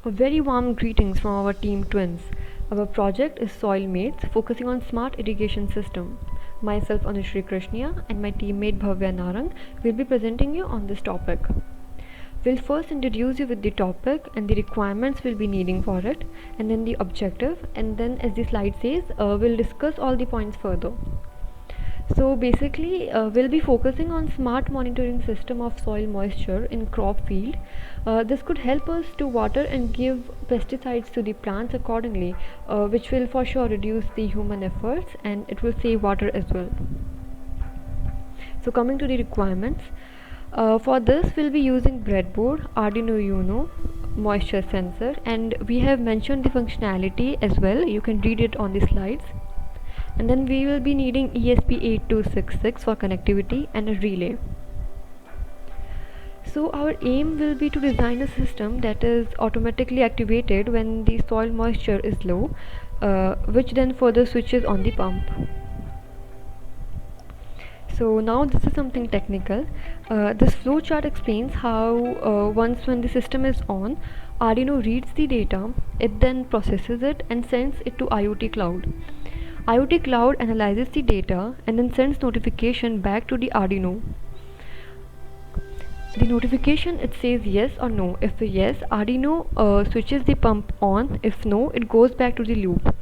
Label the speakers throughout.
Speaker 1: A very warm greetings from our team Twins. Our project is Soil Mates, focusing on smart irrigation system. Myself Anushri Krishnia and my teammate Bhavya Narang will be presenting you on this topic. We'll first introduce you with the topic and the requirements we'll be needing for it, and then the objective, and then as the slide says, we'll discuss all the points further. So basically, we'll be focusing on smart monitoring system of soil moisture in crop field. This could help us to water and give pesticides to the plants accordingly, which will for sure reduce the human efforts and it will save water as well. So coming to the requirements, for this we'll be using breadboard, Arduino Uno, moisture sensor, and we have mentioned the functionality as well. You can read it on the slides. And then we will be needing ESP8266 for connectivity and a relay. So our aim will be to design a system that is automatically activated when the soil moisture is low, which then further switches on the pump. So now this is something technical. This flow chart explains how once when the system is on, Arduino reads the data, it then processes it and sends it to IoT cloud. IoT Cloud analyzes the data and then sends notification back to the Arduino. The notification it says yes or no. If yes, Arduino switches the pump on. If no, it goes back to the loop.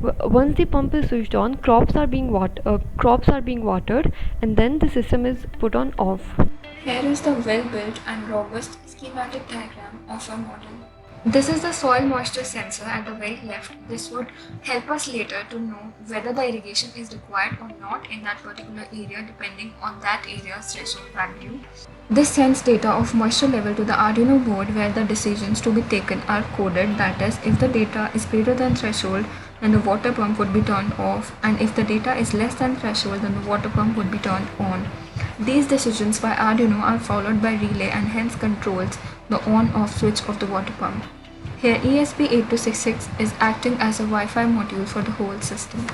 Speaker 1: Once the pump is switched on, crops are being watered, and then the system is put on off.
Speaker 2: Here is the well-built and robust schematic diagram of our model. This is the soil moisture sensor at the very left. This would help us later to know whether the irrigation is required or not in that particular area depending on that area's threshold value. This sends data of moisture level to the Arduino board where the decisions to be taken are coded, that is, if the data is greater than threshold then the water pump would be turned off, and if the data is less than threshold then the water pump would be turned on. These decisions by Arduino are followed by relay and hence controls the on-off switch of the water pump. Here ESP8266 is acting as a Wi-Fi module for the whole system.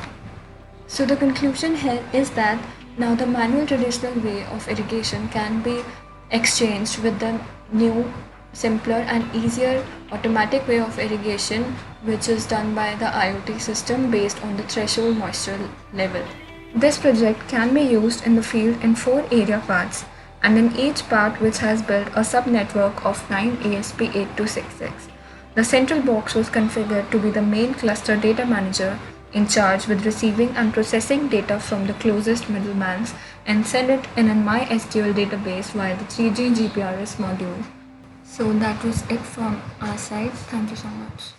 Speaker 2: So the conclusion here is that now the manual traditional way of irrigation can be exchanged with the new, simpler and easier automatic way of irrigation which is done by the IoT system based on the threshold moisture level. This project can be used in the field in 4 area parts, and in each part which has built a subnetwork of 9 ESP8266. The central box was configured to be the main cluster data manager in charge with receiving and processing data from the closest middlemans and send it in a MySQL database via the 3G GPRS module. So that was it from our side. Thank you so much.